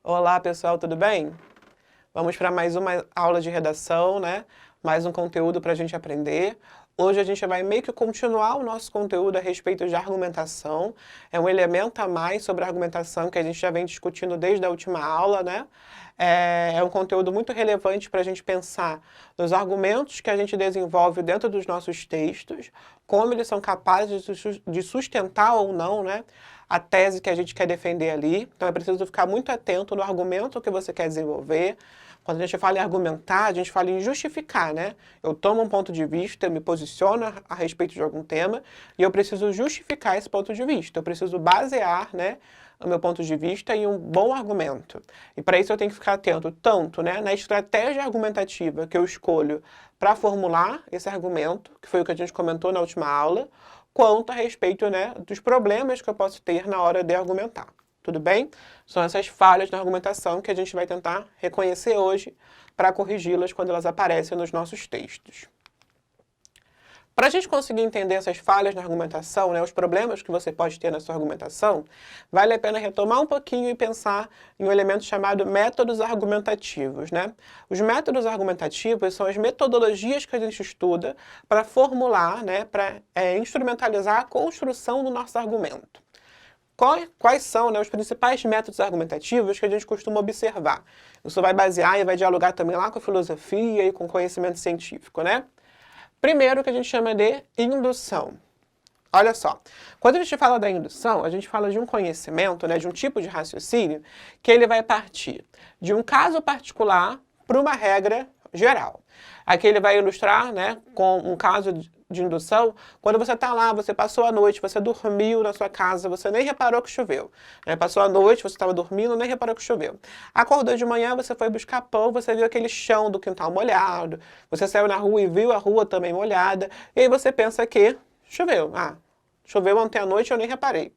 Olá, pessoal, tudo bem? Vamos para mais uma aula de redação, né? Mais um conteúdo para a gente aprender. Hoje a gente vai meio que continuar o nosso conteúdo a respeito de argumentação. É um elemento a mais sobre a argumentação que a gente já vem discutindo desde a última aula, né? É um conteúdo muito relevante para a gente pensar nos argumentos que a gente desenvolve dentro dos nossos textos, como eles são capazes de sustentar ou não, né, a tese que a gente quer defender ali. Então é preciso ficar muito atento no argumento que você quer desenvolver. Quando a gente fala em argumentar, a gente fala em justificar, né? Eu tomo um ponto de vista, eu me posiciono a respeito de algum tema e eu preciso justificar esse ponto de vista. Eu preciso basear, né, o meu ponto de vista em um bom argumento. E para isso eu tenho que ficar atento tanto, né, na estratégia argumentativa que eu escolho para formular esse argumento, que foi o que a gente comentou na última aula, quanto a respeito, né, dos problemas que eu posso ter na hora de argumentar. Tudo bem? São essas falhas na argumentação que a gente vai tentar reconhecer hoje para corrigi-las quando elas aparecem nos nossos textos. Para a gente conseguir entender essas falhas na argumentação, né, os problemas que você pode ter na sua argumentação, vale a pena retomar um pouquinho e pensar em um elemento chamado métodos argumentativos, né? Os métodos argumentativos são as metodologias que a gente estuda para formular, né, para instrumentalizar a construção do nosso argumento. Quais são, né, os principais métodos argumentativos que a gente costuma observar? Isso vai basear e vai dialogar também lá com a filosofia e com o conhecimento científico, né? Primeiro, que a gente chama de indução. Olha só, quando a gente fala da indução, a gente fala de um conhecimento, né, de um tipo de raciocínio, que ele vai partir de um caso particular para uma regra geral. Aqui ele vai ilustrar, né, com um caso de indução, quando você está lá, você passou a noite, você dormiu na sua casa, você nem reparou que choveu. Né? Passou a noite, você estava dormindo, nem reparou que choveu. Acordou de manhã, você foi buscar pão, você viu aquele chão do quintal molhado, você saiu na rua e viu a rua também molhada, e aí você pensa que choveu. Choveu ontem à noite, eu nem reparei.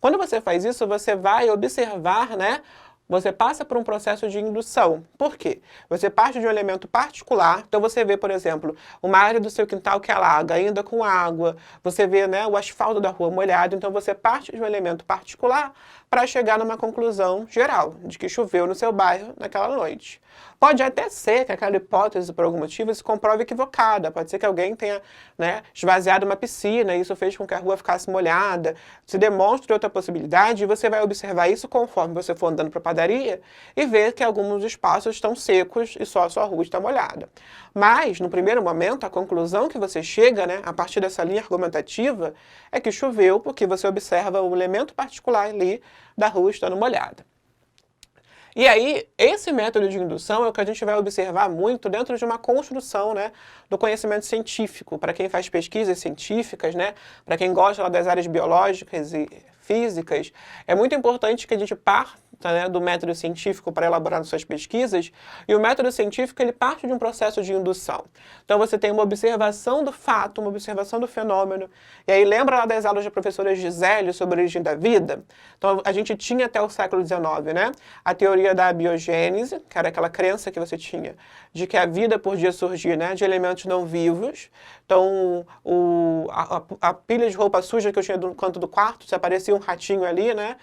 Quando você faz isso, você vai observar, né? Você passa por um processo de indução. Por quê? Você parte de um elemento particular. Então você vê, por exemplo, uma área do seu quintal que alaga, ainda com água. Você vê, né, o asfalto da rua molhado. Então você parte de um elemento particular para chegar numa conclusão geral, de que choveu no seu bairro naquela noite. Pode até ser que aquela hipótese, por algum motivo, se comprove equivocada. Pode ser que alguém tenha, né, esvaziado uma piscina e isso fez com que a rua ficasse molhada. Se demonstra outra possibilidade e você vai observar isso conforme você for andando para a padaria e ver que alguns espaços estão secos e só a sua rua está molhada. Mas, no primeiro momento, a conclusão que você chega, né, a partir dessa linha argumentativa, é que choveu porque você observa o elemento particular ali da rua estando molhada. E aí, esse método de indução é o que a gente vai observar muito dentro de uma construção, né, do conhecimento científico. Para quem faz pesquisas científicas, né, para quem gosta lá das áreas biológicas e físicas, é muito importante que a gente parta, né, do método científico para elaborar suas pesquisas, e o método científico ele parte de um processo de indução. Então você tem uma observação do fato, uma observação do fenômeno, e aí lembra lá das aulas da professora Gisele sobre a origem da vida? Então a gente tinha até o século XIX, né, a teoria da abiogênese, que era aquela crença que você tinha de que a vida podia surgir, né, de elementos não vivos. Então a pilha de roupa suja que eu tinha no canto do quarto, se aparecia um ratinho ali, né,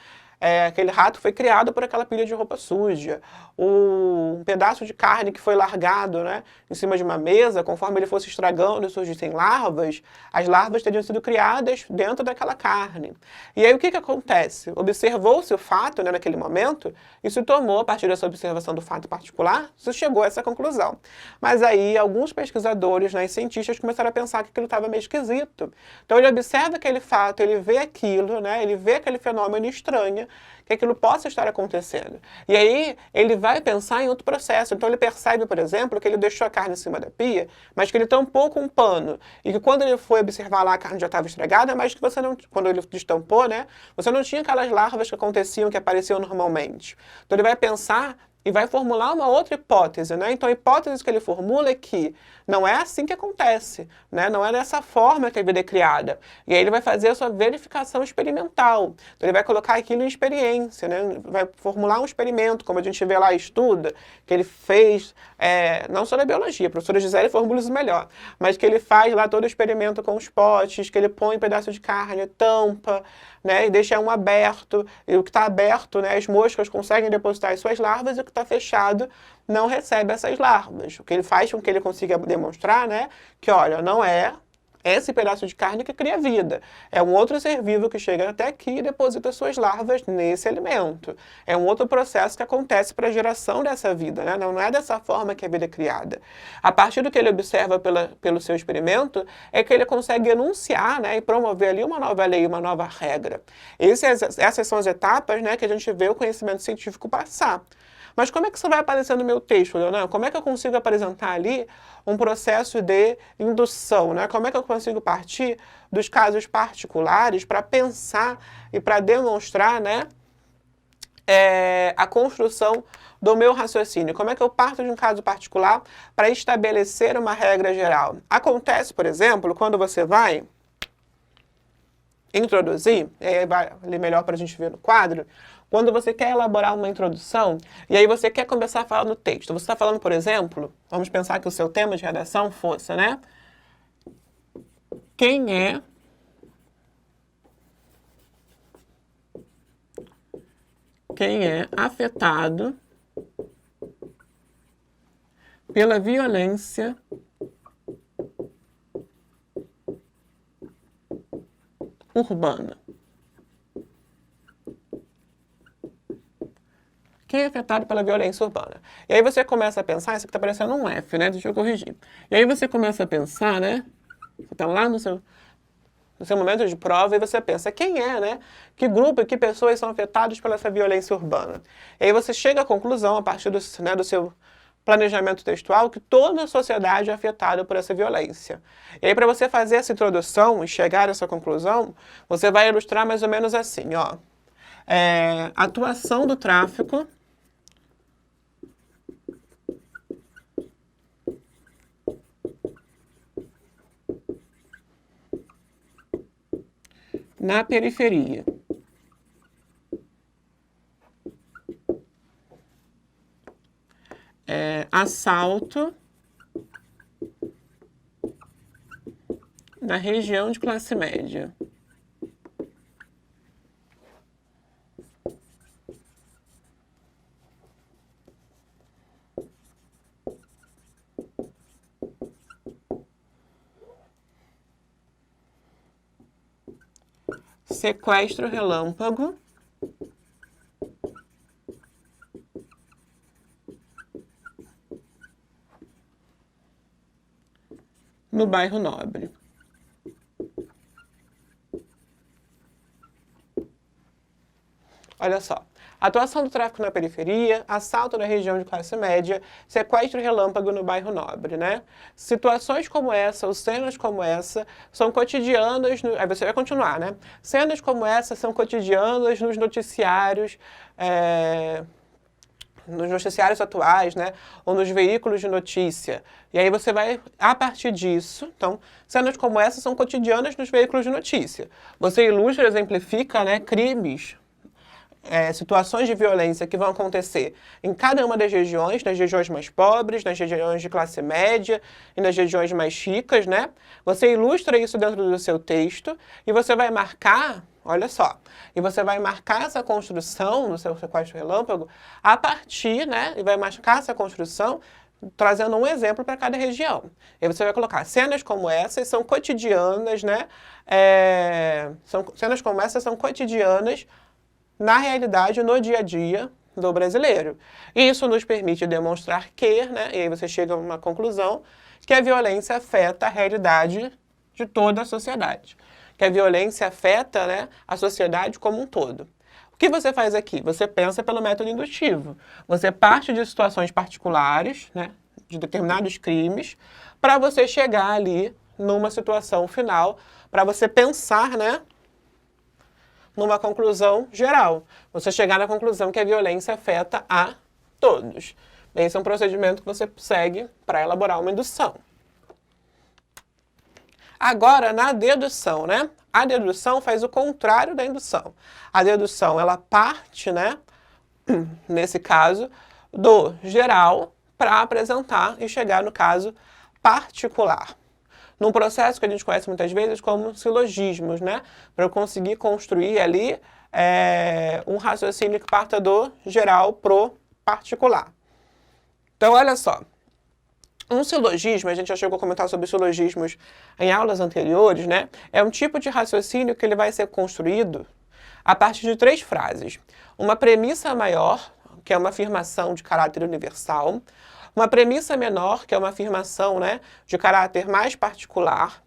aquele rato foi criado por aquela pilha de roupa suja. Um pedaço de carne que foi largado, né, em cima de uma mesa, conforme ele fosse estragando e surgissem larvas, as larvas teriam sido criadas dentro daquela carne. E aí o que acontece? Observou-se o fato, né, naquele momento e se tomou, a partir dessa observação do fato particular, se chegou a essa conclusão. Mas aí alguns pesquisadores, né, e cientistas começaram a pensar que aquilo estava meio esquisito. Então ele observa aquele fato, ele vê aquilo, né, ele vê aquele fenômeno estranho, que aquilo possa estar acontecendo. E aí ele vai pensar em outro processo. Então ele percebe, por exemplo, que ele deixou a carne em cima da pia, mas que ele tampou com um pano. E que quando ele foi observar lá, a carne já estava estragada, mas que você não, quando ele destampou, né, você não tinha aquelas larvas que aconteciam, que apareciam normalmente. Então ele vai pensar e vai formular uma outra hipótese, né? Então a hipótese que ele formula é que não é assim que acontece, né? Não é dessa forma que a vida é criada. E aí ele vai fazer a sua verificação experimental. Então ele vai colocar aquilo em experiência, né? Vai formular um experimento, como a gente vê lá, estuda, que ele fez, não só na biologia, a professora Gisele formula isso melhor, mas que ele faz lá todo o experimento com os potes, que ele põe um pedaço de carne, tampa, né? E deixa um aberto, e o que está aberto, né? As moscas conseguem depositar as suas larvas, e o que está fechado não recebe essas larvas. O que ele faz com que ele consiga demonstrar, né, que, olha, não é esse pedaço de carne que cria vida. É um outro ser vivo que chega até aqui e deposita suas larvas nesse alimento. É um outro processo que acontece para a geração dessa vida, né? Não é dessa forma que a vida é criada. A partir do que ele observa pelo seu experimento, é que ele consegue enunciar, né, e promover ali uma nova lei, uma nova regra. Essas são as etapas, né, que a gente vê o conhecimento científico passar. Mas como é que isso vai aparecer no meu texto, Leonardo? Como é que eu consigo apresentar ali um processo de indução, né? Como é que eu consigo partir dos casos particulares para pensar e para demonstrar, né, a construção do meu raciocínio? Como é que eu parto de um caso particular para estabelecer uma regra geral? Acontece, por exemplo, quando você vai introduzir, e aí vai ali melhor para a gente ver no quadro, quando você quer elaborar uma introdução, e aí você quer começar a falar no texto. Você está falando, por exemplo, vamos pensar que o seu tema de redação fosse, né? Quem é afetado pela violência urbana? Quem é afetado pela violência urbana? E aí você começa a pensar, isso aqui está parecendo um F, né? Deixa eu corrigir. E aí você começa a pensar, né? Você está lá no seu momento de prova e você pensa, quem é, né? Que grupo, que pessoas são afetados pela essa violência urbana? E aí você chega à conclusão, a partir do seu planejamento textual, que toda a sociedade é afetada por essa violência. E aí para você fazer essa introdução e chegar a essa conclusão, você vai ilustrar mais ou menos assim, ó. Atuação do tráfico na periferia. Assalto na região de classe média. Sequestro relâmpago no bairro Nobre. Olha só. Atuação do tráfico na periferia, assalto na região de classe média, sequestro relâmpago no bairro Nobre, né? Situações como essa, ou cenas como essa, são cotidianas, aí você vai continuar, né? Cenas como essa são cotidianas nos noticiários atuais, né? Ou nos veículos de notícia. E aí você vai, a partir disso, então, cenas como essa são cotidianas nos veículos de notícia. Você ilustra, exemplifica, né, crimes, situações de violência que vão acontecer em cada uma das regiões, nas regiões mais pobres, nas regiões de classe média e nas regiões mais ricas, né? Você ilustra isso dentro do seu texto e você vai marcar, olha só, e você vai marcar essa construção no seu sequestro relâmpago a partir, né? E vai marcar essa construção trazendo um exemplo para cada região. E você vai colocar cenas como essas são cotidianas, né? Cenas como essas são cotidianas na realidade, no dia a dia do brasileiro. E isso nos permite demonstrar que, né, e aí você chega a uma conclusão, que a violência afeta a realidade de toda a sociedade. Que a violência afeta, né, a sociedade como um todo. O que você faz aqui? Você pensa pelo método indutivo. Você parte de situações particulares, né, de determinados crimes, para você chegar ali numa situação final, para você pensar, né, numa conclusão geral. Você chegar na conclusão que a violência afeta a todos. Esse é um procedimento que você segue para elaborar uma indução. Agora, na dedução, né? A dedução faz o contrário da indução. A dedução, ela parte, né? Nesse caso, do geral para apresentar e chegar no caso particular. Num processo que a gente conhece muitas vezes como silogismos, né? Para eu conseguir construir ali um raciocínio que parta do geral pro particular. Então, olha só. Um silogismo, a gente já chegou a comentar sobre silogismos em aulas anteriores, né? É um tipo de raciocínio que ele vai ser construído a partir de 3 frases. Uma premissa maior, que é uma afirmação de caráter universal. Uma premissa menor, que é uma afirmação, né, de caráter mais particular.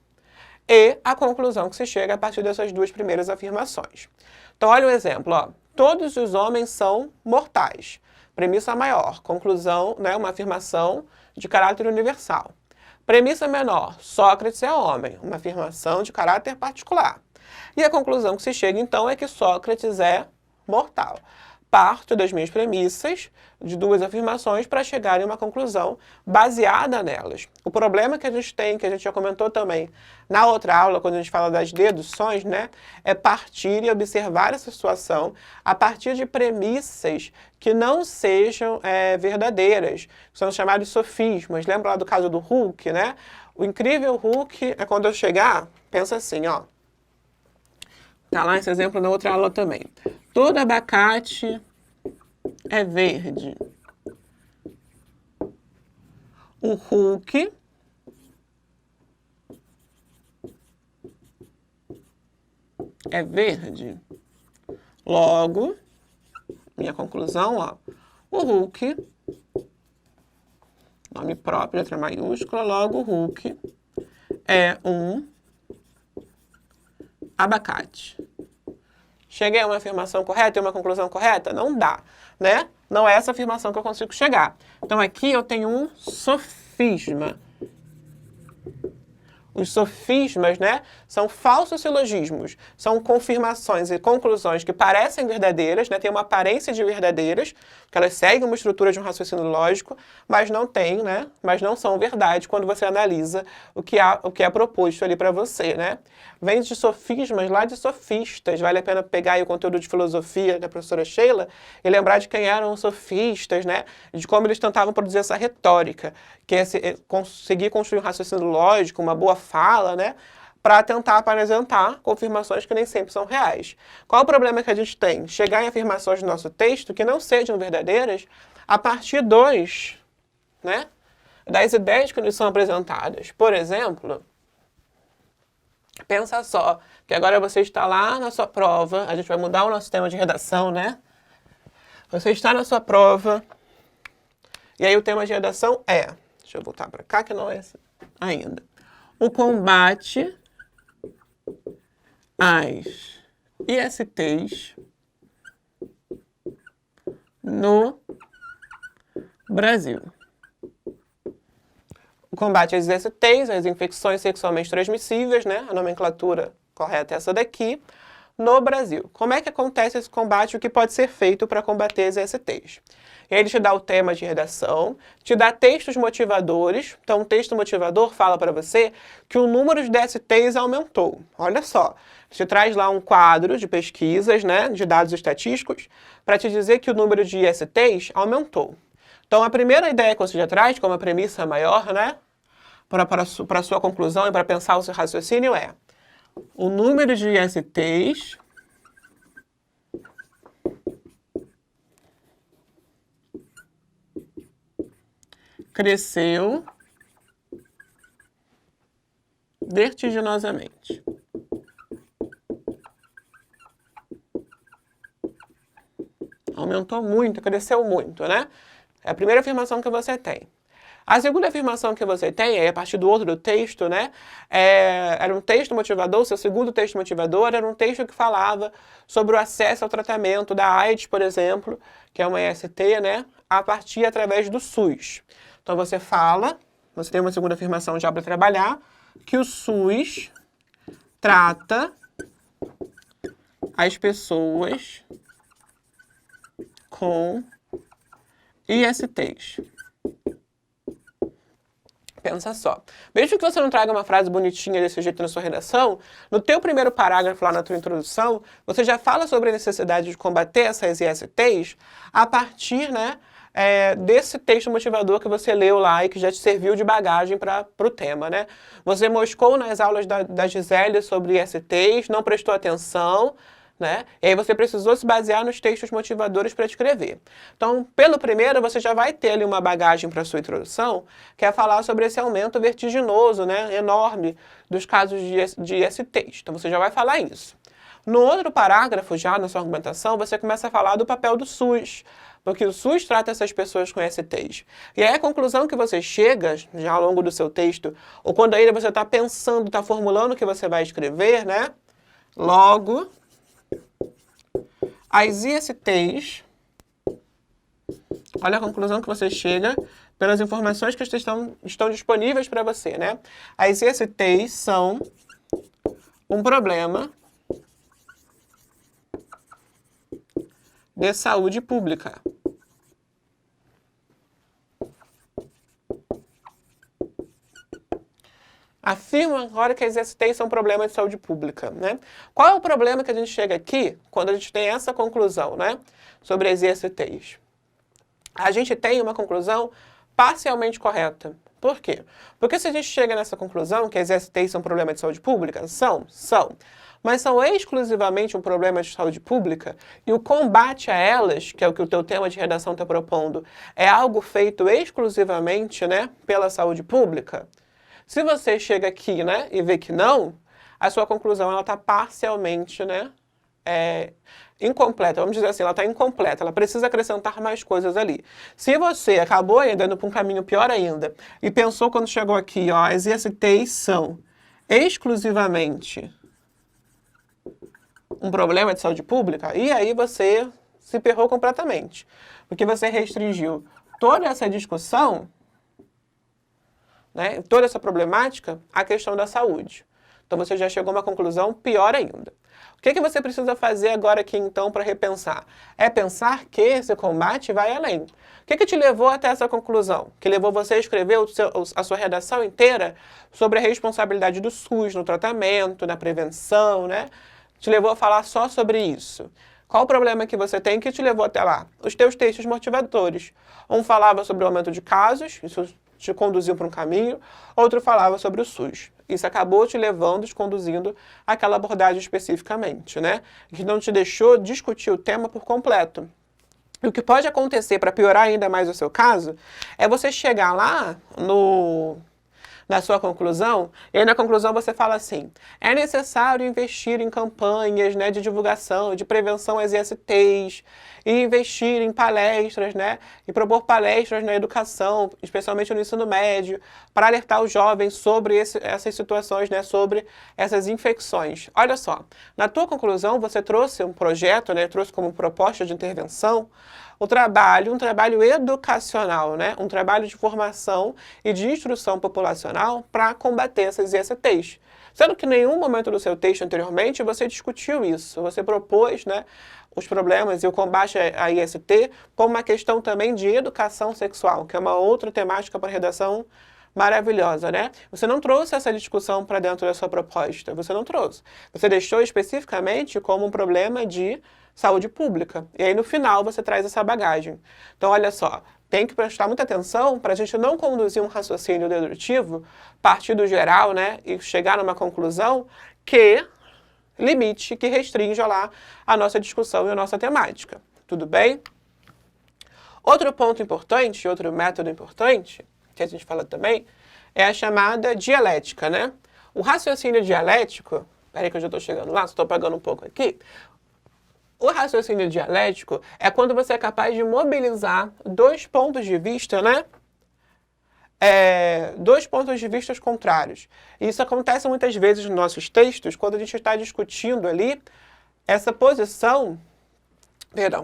E a conclusão que se chega a partir dessas 2 primeiras afirmações. Então, olha o exemplo, ó. Todos os homens são mortais. Premissa maior, conclusão, né, uma afirmação de caráter universal. Premissa menor, Sócrates é homem, uma afirmação de caráter particular. E a conclusão que se chega, então, é que Sócrates é mortal. Parto das minhas premissas, de 2 afirmações, para chegar em uma conclusão baseada nelas. O problema que a gente tem, que a gente já comentou também na outra aula, quando a gente fala das deduções, né, é partir e observar essa situação a partir de premissas que não sejam verdadeiras, que são chamados sofismas. Lembra lá do caso do Hulk, né? O incrível Hulk é quando eu chegar, pensa assim, ó. Tá lá esse exemplo na outra aula também. Todo abacate é verde. O Hulk é verde. Logo, minha conclusão, ó. O Hulk, nome próprio, letra maiúscula, logo o Hulk é um abacate. Cheguei a uma afirmação correta e uma conclusão correta? Não dá, né? Não é essa afirmação que eu consigo chegar. Então aqui eu tenho um sofisma. Os sofismas, né, são falsos silogismos, são confirmações e conclusões que parecem verdadeiras, né, têm uma aparência de verdadeiras, que elas seguem uma estrutura de um raciocínio lógico, mas não têm, né, mas não são verdade quando você analisa o que é proposto ali para você, né. Vem de sofismas lá de sofistas, vale a pena pegar aí o conteúdo de filosofia da professora Sheila e lembrar de quem eram os sofistas, né, de como eles tentavam produzir essa retórica, que é conseguir construir um raciocínio lógico, uma boa fala, né, para tentar apresentar confirmações que nem sempre são reais. Qual o problema que a gente tem? Chegar em afirmações do nosso texto que não sejam verdadeiras a partir né, das ideias que nos são apresentadas. Por exemplo, pensa só, que agora você está lá na sua prova, a gente vai mudar o nosso tema de redação, né? Você está na sua prova, e aí o tema de redação é, deixa eu voltar para cá que não é ainda, o combate às ISTs no Brasil. O combate às ISTs, as infecções sexualmente transmissíveis, né? A nomenclatura correta é essa daqui, no Brasil. Como é que acontece esse combate? O que pode ser feito para combater as ISTs? E aí ele te dá o tema de redação, te dá textos motivadores. Então, o texto motivador fala para você que o número de DSTs aumentou. Olha só, te traz lá um quadro de pesquisas, né, de dados estatísticos, para te dizer que o número de ISTs aumentou. Então, a primeira ideia que você já traz, como a premissa maior, né, para a sua conclusão e para pensar o seu raciocínio é: o número de ISTs cresceu vertiginosamente. Aumentou muito, cresceu muito, né? É a primeira afirmação que você tem. A segunda afirmação que você tem, é a partir do outro texto, né? Era um texto motivador, seu segundo texto motivador era um texto que falava sobre o acesso ao tratamento da AIDS, por exemplo, que é uma IST, né? A partir através do SUS. Então você fala, você tem uma segunda afirmação já para trabalhar, que o SUS trata as pessoas com ISTs. Pensa só. Mesmo que você não traga uma frase bonitinha desse jeito na sua redação, no teu primeiro parágrafo lá na tua introdução, você já fala sobre a necessidade de combater essas ISTs a partir, né, desse texto motivador que você leu lá e que já te serviu de bagagem para o tema, né? Você moscou nas aulas da Gisele sobre ISTs, não prestou atenção, né? E aí você precisou se basear nos textos motivadores para escrever. Então, pelo primeiro, você já vai ter ali uma bagagem para a sua introdução, que é falar sobre esse aumento vertiginoso, né, enorme dos casos de ISTs. Então, você já vai falar isso. No outro parágrafo, já na sua argumentação, você começa a falar do papel do SUS, porque o SUS trata essas pessoas com ISTs. E aí a conclusão que você chega, já ao longo do seu texto, ou quando ainda você está pensando, está formulando o que você vai escrever, né? Logo, as ISTs, olha a conclusão que você chega pelas informações que estão disponíveis para você, né? As ISTs são um problema de saúde pública. Afirma agora que as ISTs são problemas de saúde pública, né? Qual é o problema que a gente chega aqui quando a gente tem essa conclusão, né? Sobre as ISTs. A gente tem uma conclusão parcialmente correta. Por quê? Porque se a gente chega nessa conclusão que as ISTs são problemas de saúde pública, são. Mas são exclusivamente um problema de saúde pública e o combate a elas, que é o que o teu tema de redação está propondo, é algo feito exclusivamente, né, pela saúde pública. Se você chega aqui, né, e vê que não, a sua conclusão ela está parcialmente, né, incompleta. Vamos dizer assim, ela está incompleta. Ela precisa acrescentar mais coisas ali. Se você acabou ainda indo para um caminho pior ainda e pensou quando chegou aqui, ó, as ISTs são exclusivamente um problema de saúde pública, e aí você se ferrou completamente. Porque você restringiu toda essa discussão, né, toda essa problemática à questão da saúde. Então você já chegou a uma conclusão pior ainda. O que você precisa fazer agora aqui então para repensar? É pensar que esse combate vai além. O que te levou até essa conclusão? Que levou você a escrever a sua redação inteira sobre a responsabilidade do SUS no tratamento, na prevenção, né? Te levou a falar só sobre isso. Qual o problema que você tem que te levou até lá? Os teus textos motivadores. Um falava sobre o aumento de casos, isso te conduziu para um caminho, outro falava sobre o SUS. Isso acabou te levando, te conduzindo àquela abordagem especificamente, né? Que não te deixou discutir o tema por completo. E o que pode acontecer para piorar ainda mais o seu caso é você chegar lá na sua conclusão, e aí na conclusão você fala assim, é necessário investir em campanhas, né, de divulgação, de prevenção às ISTs, e investir em palestras, né, e propor palestras na educação, especialmente no ensino médio, para alertar os jovens sobre essas situações, né, sobre essas infecções. Olha só, na tua conclusão você trouxe um projeto, né, trouxe como proposta de intervenção um trabalho educacional, né? Um trabalho de formação e de instrução populacional para combater essas ISTs. Sendo que em nenhum momento do seu texto anteriormente você discutiu isso, você propôs, né, os problemas e o combate à IST como uma questão também de educação sexual, que é uma outra temática para redação maravilhosa, né? Você não trouxe essa discussão para dentro da sua proposta, você não trouxe. Você deixou especificamente como um problema de saúde pública. E aí, no final, você traz essa bagagem. Então, olha só, tem que prestar muita atenção para a gente não conduzir um raciocínio dedutivo, partir do geral, né, e chegar numa conclusão que limite, que restrinja lá a nossa discussão e a nossa temática. Tudo bem? Outro ponto importante, outro método importante, que a gente fala também, é a chamada dialética, né? O raciocínio dialético, peraí que eu já estou chegando lá, só estou pegando um pouco aqui. O raciocínio dialético é quando você é capaz de mobilizar dois pontos de vista, né? Dois pontos de vista contrários. E isso acontece muitas vezes nos nossos textos, quando a gente está discutindo ali essa posição,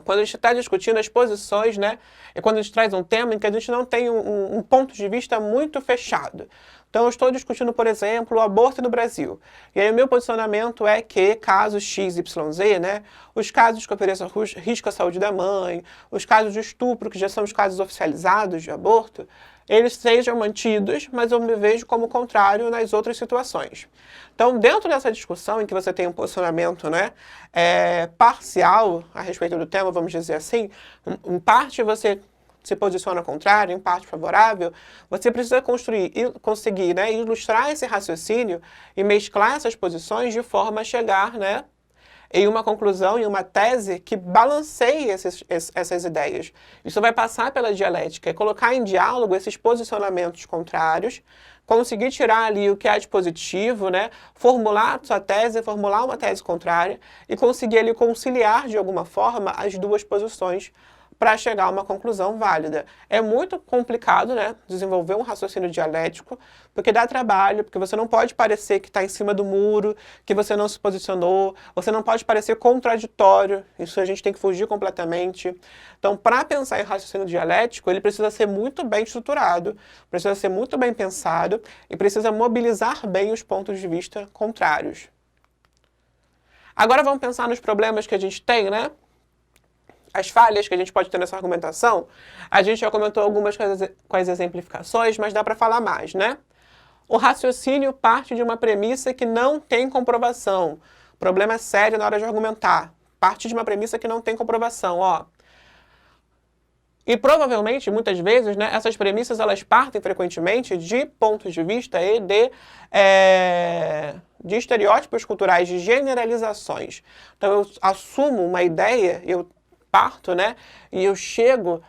quando a gente está discutindo as posições, né? E quando a gente traz um tema em que a gente não tem um ponto de vista muito fechado. Então, eu estou discutindo, por exemplo, o aborto no Brasil. E aí, o meu posicionamento é que casos X, Y, Z, né, os casos que ofereçam risco à saúde da mãe, os casos de estupro, que já são os casos oficializados de aborto, eles sejam mantidos, mas eu me vejo como contrário nas outras situações. Então, dentro dessa discussão em que você tem um posicionamento, né, parcial a respeito do tema, vamos dizer assim, em parte você se posiciona contrário, em parte favorável, você precisa construir e conseguir, né, ilustrar esse raciocínio e mesclar essas posições de forma a chegar, né, em uma conclusão, em uma tese que balanceie essas ideias. Isso vai passar pela dialética, é colocar em diálogo esses posicionamentos contrários, conseguir tirar ali o que há de positivo, né, formular a sua tese, formular uma tese contrária e conseguir ali conciliar de alguma forma as duas posições para chegar a uma conclusão válida. É muito complicado, né, desenvolver um raciocínio dialético, porque dá trabalho, porque você não pode parecer que está em cima do muro, que você não se posicionou, você não pode parecer contraditório, isso a gente tem que fugir completamente. Então, para pensar em raciocínio dialético, ele precisa ser muito bem estruturado, precisa ser muito bem pensado e precisa mobilizar bem os pontos de vista contrários. Agora vamos pensar nos problemas que a gente tem, né? As falhas que a gente pode ter nessa argumentação, a gente já comentou algumas com as exemplificações, mas dá para falar mais, né? O raciocínio parte de uma premissa que não tem comprovação. Problema sério na hora de argumentar. Parte de uma premissa que não tem comprovação, ó. E provavelmente, muitas vezes, né, essas premissas elas partem frequentemente de pontos de vista e de estereótipos culturais, de generalizações. Então eu assumo uma ideia, eu parto, né? E eu chego,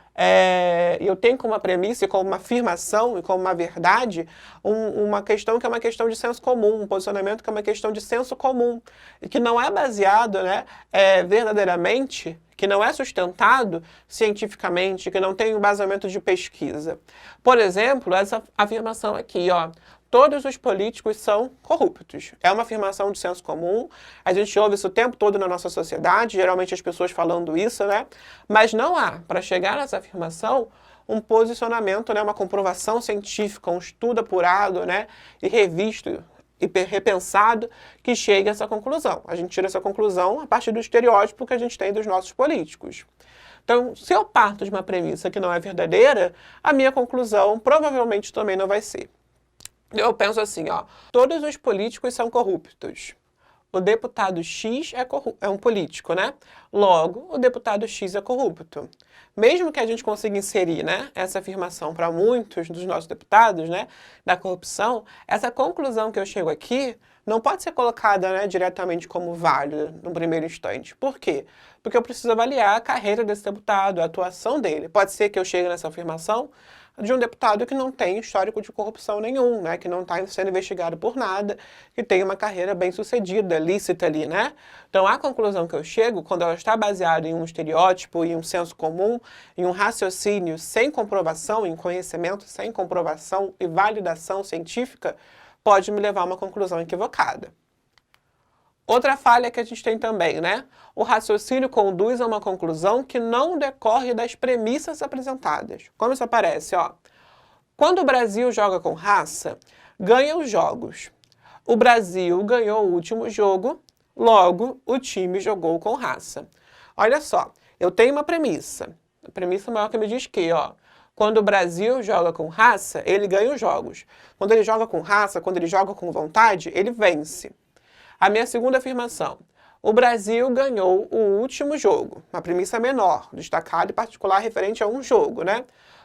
eu tenho como uma premissa, como uma afirmação e como uma verdade, uma questão que é uma questão de senso comum, um posicionamento que é uma questão de senso comum, e que não é baseado, né, verdadeiramente, que não é sustentado cientificamente, que não tem um embasamento de pesquisa. Por exemplo, essa afirmação aqui, ó. Todos os políticos são corruptos. É uma afirmação de senso comum, a gente ouve isso o tempo todo na nossa sociedade, geralmente as pessoas falando isso, né? Mas não há, para chegar nessa afirmação, um posicionamento, né? Uma comprovação científica, um estudo apurado, né? E revisto e repensado que chegue a essa conclusão. A gente tira essa conclusão a partir do estereótipo que a gente tem dos nossos políticos. Então, se eu parto de uma premissa que não é verdadeira, a minha conclusão provavelmente também não vai ser. Eu penso assim, ó, todos os políticos são corruptos. O deputado X é um político, né? Logo, o deputado X é corrupto. Mesmo que a gente consiga inserir, né, essa afirmação para muitos dos nossos deputados, né, da corrupção, essa conclusão que eu chego aqui não pode ser colocada, né, diretamente como válida no primeiro instante. Por quê? Porque eu preciso avaliar a carreira desse deputado, a atuação dele. Pode ser que eu chegue nessa afirmação de um deputado que não tem histórico de corrupção nenhum, né? Que não está sendo investigado por nada, que tem uma carreira bem sucedida, lícita ali, né? Então, a conclusão que eu chego, quando ela está baseada em um estereótipo, em um senso comum, em um raciocínio sem comprovação, em conhecimento sem comprovação e validação científica, pode me levar a uma conclusão equivocada. Outra falha que a gente tem também, né? O raciocínio conduz a uma conclusão que não decorre das premissas apresentadas. Como isso aparece, ó? Quando o Brasil joga com raça, ganha os jogos. O Brasil ganhou o último jogo, logo o time jogou com raça. Olha só, eu tenho uma premissa. A premissa maior que me diz que, ó, quando o Brasil joga com raça, ele ganha os jogos. Quando ele joga com raça, quando ele joga com vontade, ele vence. A minha segunda afirmação. O Brasil ganhou o último jogo. Uma premissa menor, destacada e particular referente a um jogo, né?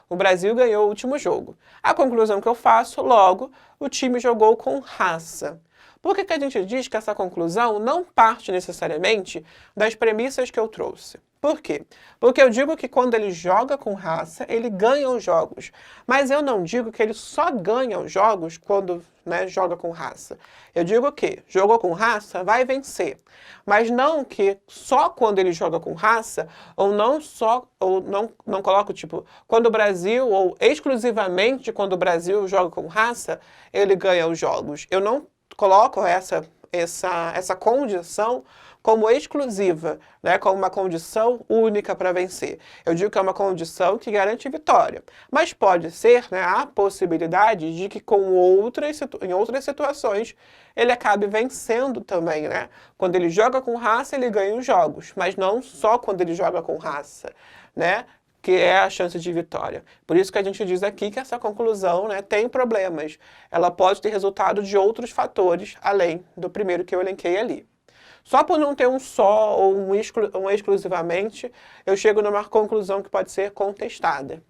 O Brasil ganhou o último jogo. A conclusão que eu faço, logo, o time jogou com raça. Por que a gente diz que essa conclusão não parte necessariamente das premissas que eu trouxe? Por quê? Porque eu digo que quando ele joga com raça, ele ganha os jogos. Mas eu não digo que ele só ganha os jogos quando, né, joga com raça. Eu digo que jogou com raça, vai vencer. Mas não que só quando ele joga com raça, ou não coloco tipo, quando o Brasil, ou exclusivamente quando o Brasil joga com raça, ele ganha os jogos. Eu não coloco essa essa condição como exclusiva, né, como uma condição única para vencer. Eu digo que é uma condição que garante vitória, mas pode ser, né, a possibilidade de que em outras situações ele acabe vencendo também, né? Quando ele joga com raça, ele ganha os jogos, mas não só quando ele joga com raça, né? Que é a chance de vitória. Por isso que a gente diz aqui que essa conclusão, né, tem problemas. Ela pode ter resultado de outros fatores, além do primeiro que eu elenquei ali. Só por não ter um só ou um exclusivamente, eu chego numa conclusão que pode ser contestada.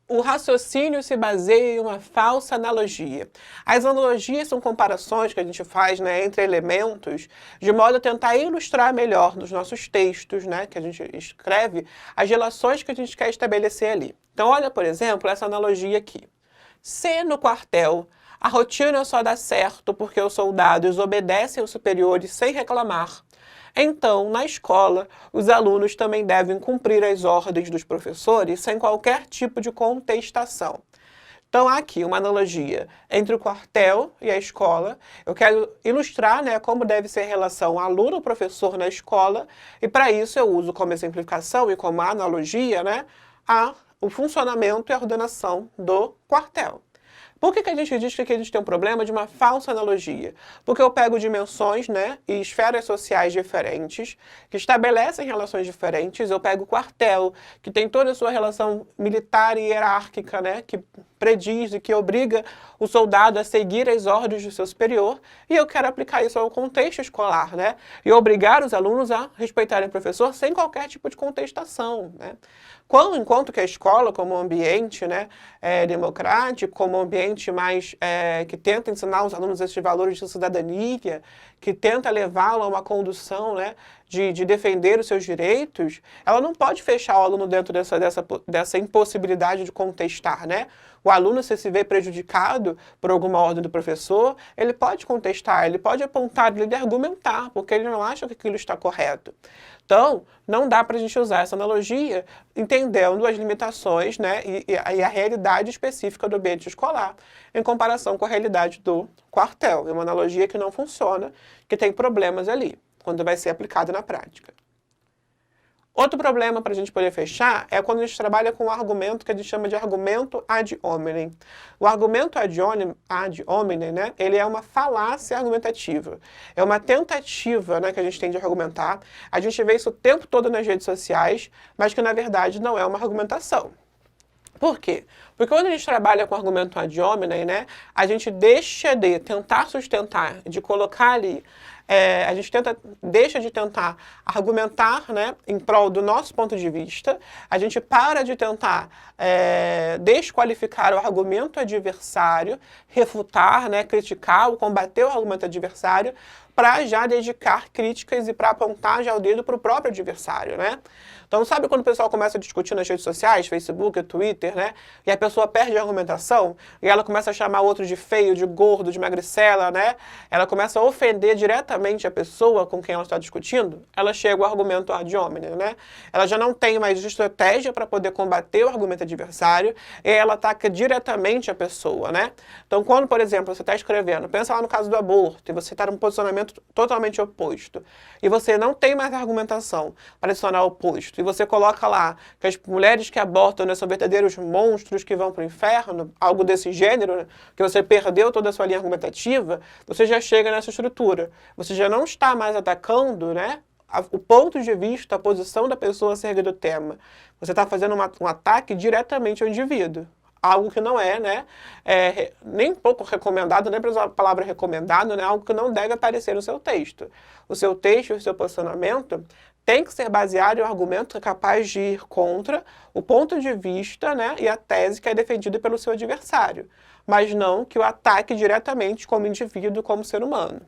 O raciocínio se baseia em uma falsa analogia. As analogias são comparações que a gente faz, né, entre elementos, de modo a tentar ilustrar melhor nos nossos textos, né, que a gente escreve, as relações que a gente quer estabelecer ali. Então, olha, por exemplo, essa analogia aqui. Se no quartel a rotina só dá certo porque os soldados obedecem aos superiores sem reclamar, então, na escola, os alunos também devem cumprir as ordens dos professores sem qualquer tipo de contestação. Então, há aqui uma analogia entre o quartel e a escola. Eu quero ilustrar, né, como deve ser a relação aluno-professor na escola, e para isso eu uso como exemplificação e como analogia, né, o funcionamento e a ordenação do quartel. Por que a gente diz que aqui a gente tem um problema de uma falsa analogia? Porque eu pego dimensões, né, e esferas sociais diferentes, que estabelecem relações diferentes. Eu pego o quartel, que tem toda a sua relação militar e hierárquica, né, que prediz e que obriga o soldado a seguir as ordens do seu superior, e eu quero aplicar isso ao contexto escolar, né, e obrigar os alunos a respeitarem o professor sem qualquer tipo de contestação, né. Enquanto que a escola, como ambiente, né, democrático, como ambiente mais que tenta ensinar os alunos esses valores de cidadania, que tenta levá-lo a uma condução, né, de defender os seus direitos, ela não pode fechar o aluno dentro dessa impossibilidade de contestar, né? O aluno, se vê prejudicado por alguma ordem do professor, ele pode contestar, ele pode apontar, ele argumentar, porque ele não acha que aquilo está correto. Então, não dá para a gente usar essa analogia entendendo as limitações, né, e a realidade específica do ambiente escolar em comparação com a realidade do quartel. É uma analogia que não funciona, que tem problemas ali, quando vai ser aplicada na prática. Outro problema para a gente poder fechar é quando a gente trabalha com um argumento que a gente chama de argumento ad hominem. O argumento ad hominem, né, ele é uma falácia argumentativa. É uma tentativa, né, que a gente tem de argumentar. A gente vê isso o tempo todo nas redes sociais, mas que na verdade não é uma argumentação. Por quê? Porque quando a gente trabalha com argumento ad hominem, né, a gente deixa de tentar sustentar, de colocar ali, a gente deixa de tentar argumentar, né, em prol do nosso ponto de vista, a gente para de tentar desqualificar o argumento adversário, refutar, né, criticar ou combater o argumento adversário, para já dedicar críticas e para apontar já o dedo para o próprio adversário, né? Então, sabe quando o pessoal começa a discutir nas redes sociais, Facebook, Twitter, né? E a pessoa perde a argumentação e ela começa a chamar o outro de feio, de gordo, de magricela, né? Ela começa a ofender diretamente a pessoa com quem ela está discutindo, ela chega ao argumento ad hominem, né? Ela já não tem mais estratégia para poder combater o argumento adversário e ela ataca diretamente a pessoa, né? Então, quando, por exemplo, você está escrevendo, pensa lá no caso do aborto, e você está num posicionamento totalmente oposto, e você não tem mais argumentação para adicionar o oposto, e você coloca lá que as mulheres que abortam, né, são verdadeiros monstros que vão para o inferno, algo desse gênero, né, que você perdeu toda a sua linha argumentativa, você já chega nessa estrutura. Você já não está mais atacando, né, o ponto de vista, a posição da pessoa acerca do tema. Você está fazendo um ataque diretamente ao indivíduo. Algo que não é, né, nem pouco recomendado, nem para usar a palavra recomendado, né, algo que não deve aparecer no seu texto. O seu texto, o seu posicionamento tem que ser baseado em um argumento capaz de ir contra o ponto de vista, né, e a tese que é defendida pelo seu adversário, mas não que o ataque diretamente como indivíduo, como ser humano.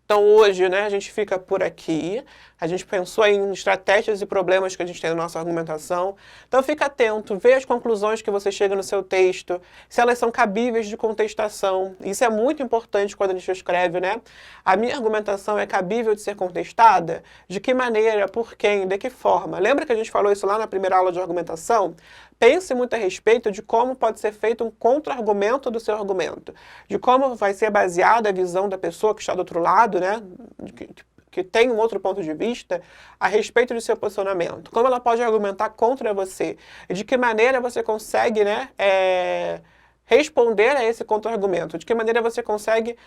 Então, hoje, né, a gente fica por aqui. A gente pensou em estratégias e problemas que a gente tem na nossa argumentação. Então, fica atento, vê as conclusões que você chega no seu texto, se elas são cabíveis de contestação. Isso é muito importante quando a gente escreve, né? A minha argumentação é cabível de ser contestada? De que maneira? Por quem? De que forma? Lembra que a gente falou isso lá na primeira aula de argumentação? Pense muito a respeito de como pode ser feito um contra-argumento do seu argumento, de como vai ser baseada a visão da pessoa que está do outro lado, né? Que tem um outro ponto de vista a respeito do seu posicionamento. Como ela pode argumentar contra você e de que maneira você consegue, né, responder a esse contra-argumento, de que maneira você consegue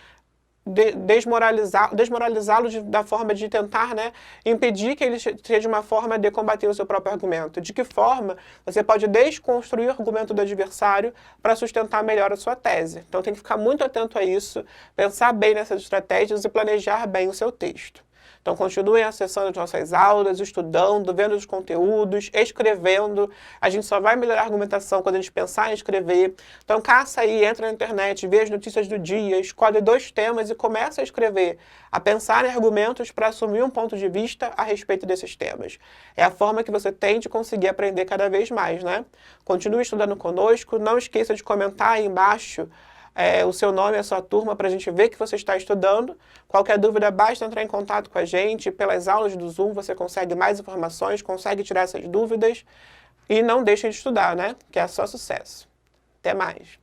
desmoralizá-lo da forma de tentar, né, impedir que ele seja uma forma de combater o seu próprio argumento. De que forma você pode desconstruir o argumento do adversário para sustentar melhor a sua tese. Então tem que ficar muito atento a isso, pensar bem nessas estratégias e planejar bem o seu texto. Então, continuem acessando as nossas aulas, estudando, vendo os conteúdos, escrevendo. A gente só vai melhorar a argumentação quando a gente pensar em escrever. Então, caça aí, entra na internet, vê as notícias do dia, escolhe 2 temas e começa a escrever, a pensar em argumentos para assumir um ponto de vista a respeito desses temas. É a forma que você tem de conseguir aprender cada vez mais, né? Continue estudando conosco, não esqueça de comentar aí embaixo o seu nome e a sua turma para a gente ver que você está estudando. Qualquer dúvida, basta entrar em contato com a gente. Pelas aulas do Zoom você consegue mais informações, consegue tirar essas dúvidas. E não deixem de estudar, né? Que é só sucesso. Até mais!